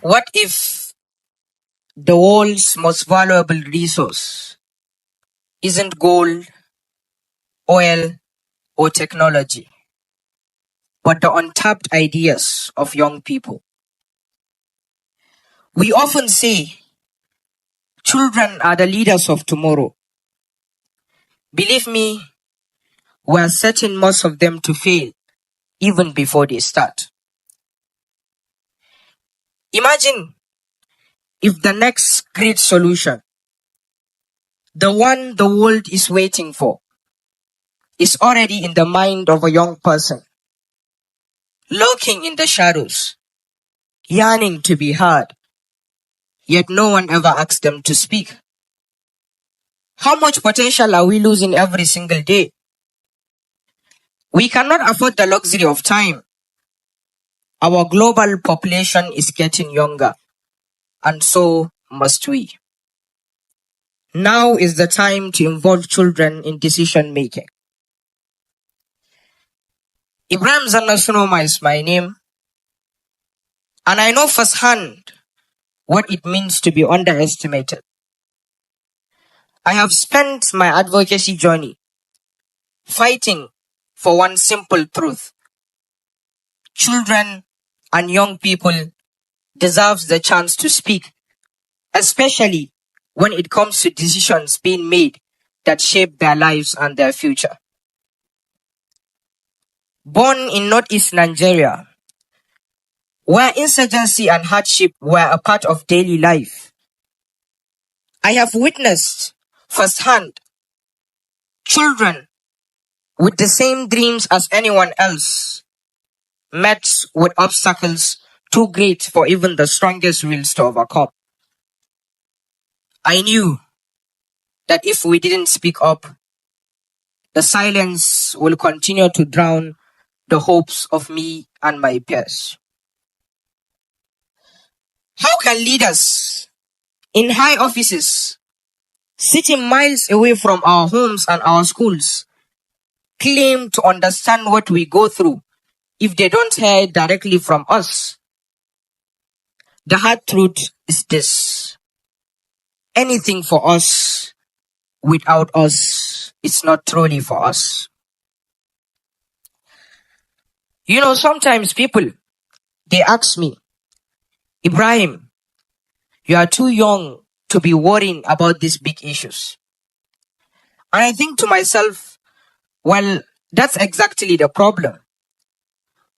What if the world's most valuable resource isn't gold, oil, or technology, but the untapped ideas of young people? We often say children are the leaders of tomorrow. Believe me, we're setting most of them to fail even before they start. Imagine if the next great solution, the one the world is waiting for, is already in the mind of a young person, lurking in the shadows, yearning to be heard, yet no one ever asks them to speak. How much potential are we losing every single day? We cannot afford the luxury of time. Our global population is getting younger, and so must we. Now is the time to involve children in decision making. Ibrahim Zanna is my name, and I know firsthand what it means to be underestimated. I have spent my advocacy journey fighting for one simple truth. Children and young people deserve the chance to speak, especially when it comes to decisions being made that shape their lives and their future. Born in northeast Nigeria, where insurgency and hardship were a part of daily life, I have witnessed firsthand children with the same dreams as anyone else met with obstacles too great for even the strongest wills to overcome. I knew that if we didn't speak up, the silence will continue to drown the hopes of me and my peers. How can leaders in high offices, sitting miles away from our homes and our schools, claim to understand what we go through if they don't hear it directly from us? The hard truth is this: anything for us without us, it's not truly for us. Sometimes people, they ask me, Ibrahim, you are too young to be worrying about these big issues. And I think to myself, well, that's exactly the problem.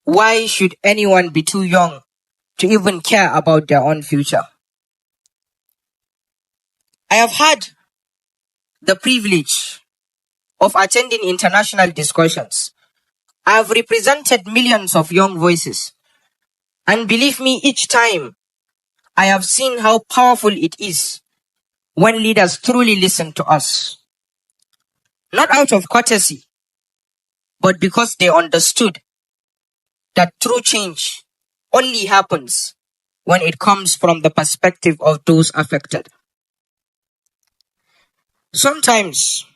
Why should anyone be too young to even care about their own future? I have had the privilege of attending international discussions. I have represented millions of young voices. And believe me, each time I have seen how powerful it is when leaders truly listen to us. Not out of courtesy, but because they understood that true change only happens when it comes from the perspective of those affected. Sometimes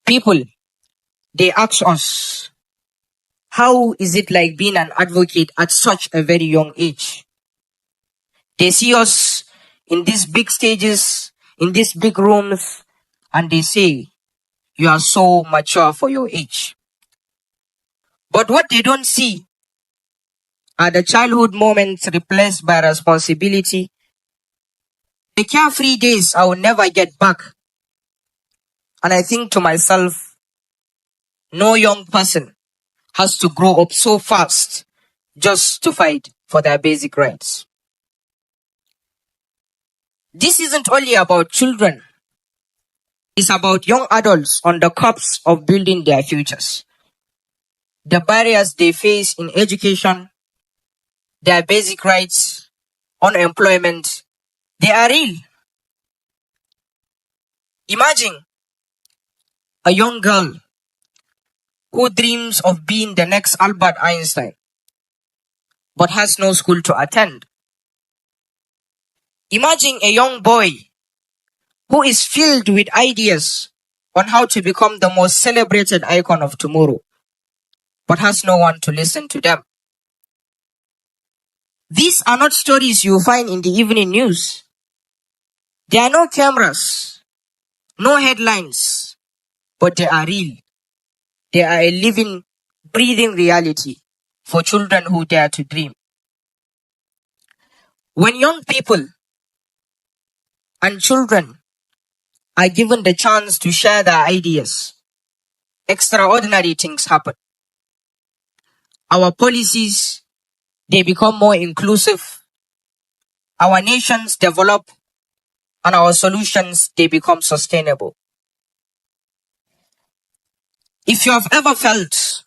people, they ask us, how is it like being an advocate at such a very young age? They see us in these big stages, in these big rooms, and they say, you are so mature for your age. But what they don't see are the childhood moments replaced by responsibility, the carefree days I will never get back. And I think to myself, no young person has to grow up so fast just to fight for their basic rights. This isn't only about children. It's about young adults on the cusp of building their futures. The barriers they face in education, their basic rights, unemployment, they are real. Imagine a young girl who dreams of being the next Albert Einstein, but has no school to attend. Imagine a young boy who is filled with ideas on how to become the most celebrated icon of tomorrow, but has no one to listen to them. These are not stories you find in the evening news. There are no cameras, no headlines, but they are real. They are a living, breathing reality for children who dare to dream. When young people and children are given the chance to share their ideas, extraordinary things happen. Our policies, they become more inclusive. Our nations develop, and our solutions, they become sustainable. If you have ever felt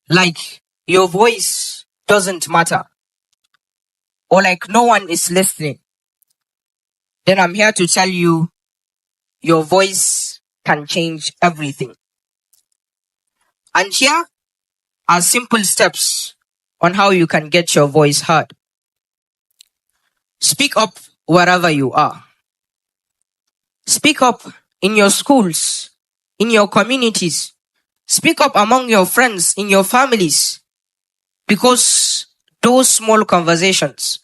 like your voice doesn't matter, or like no one is listening, then I'm here to tell you your voice can change everything. And here are simple steps on how you can get your voice heard. Speak up wherever you are. Speak up in your schools, in your communities. Speak up among your friends, in your families, because those small conversations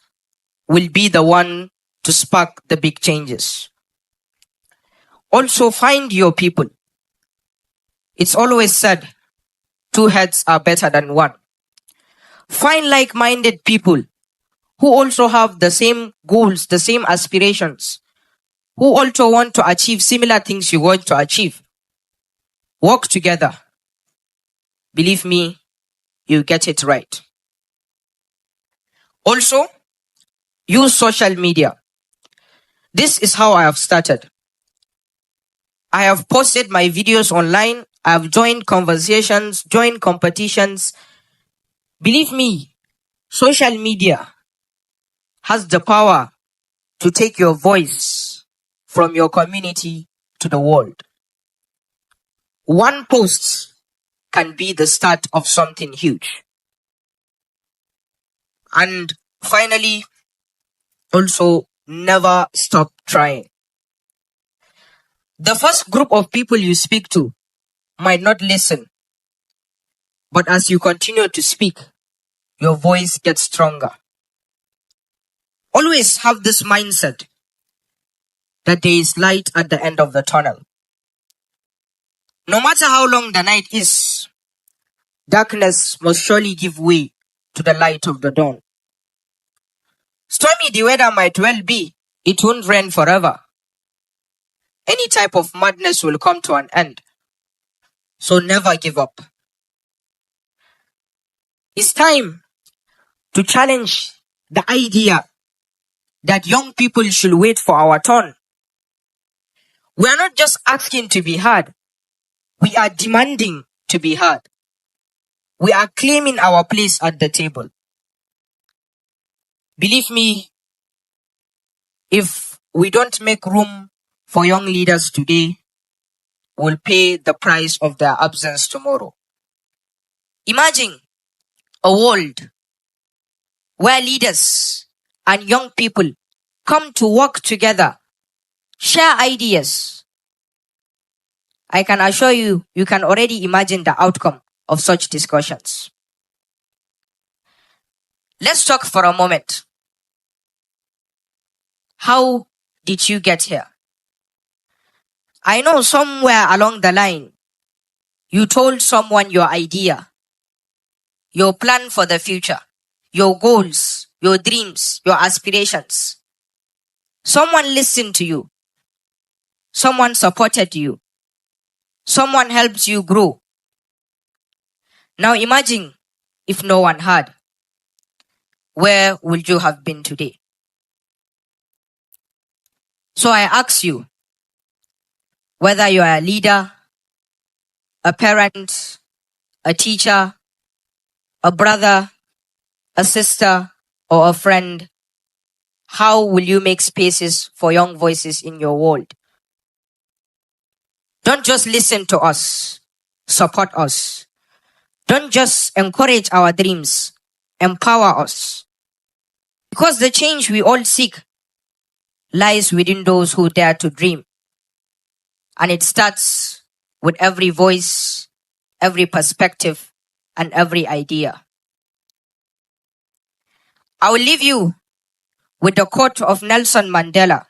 will be the one to spark the big changes. Also, find your people. It's always said, two heads are better than one. Find like-minded people who also have the same goals, the same aspirations, who also want to achieve similar things you want to achieve. Work together. Believe me, you get it right. Also, use social media. This is how I have started. I have posted my videos online. I have joined conversations, joined competitions. Believe me, social media has the power to take your voice from your community to the world. One post can be the start of something huge. And finally, also never stop trying. The first group of people you speak to might not listen, but as you continue to speak, your voice gets stronger. Always have this mindset that there is light at the end of the tunnel. No matter how long the night is, darkness must surely give way to the light of the dawn. Stormy the weather might well be, it won't rain forever. Any type of madness will come to an end. So never give up. It's time to challenge the idea that young people should wait for our turn. We are not just asking to be heard. We are demanding to be heard. We are claiming our place at the table. Believe me, if we don't make room for young leaders today, we'll pay the price of their absence tomorrow. Imagine a world where leaders and young people come to work together, share ideas. I can assure you, you can already imagine the outcome of such discussions. Let's talk for a moment. How did you get here? I know somewhere along the line, you told someone your idea, your plan for the future, your goals, your dreams, your aspirations. Someone listened to you. Someone supported you. Someone helped you grow. Now imagine if no one had. Where would you have been today? So I ask you, whether you are a leader, a parent, a teacher, a brother, a sister, or a friend, how will you make spaces for young voices in your world? Don't just listen to us, support us. Don't just encourage our dreams, empower us. Because the change we all seek lies within those who dare to dream. And it starts with every voice, every perspective, and every idea. I will leave you with the quote of Nelson Mandela.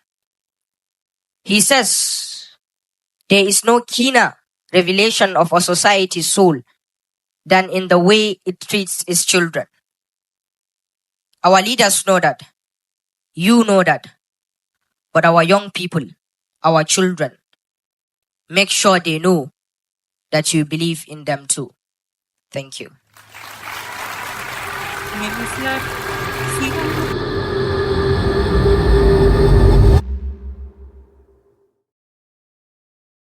He says, there is no keener revelation of a society's soul than in the way it treats its children. Our leaders know that. You know that. But our young people, our children, make sure they know that you believe in them too. Thank you. Merci.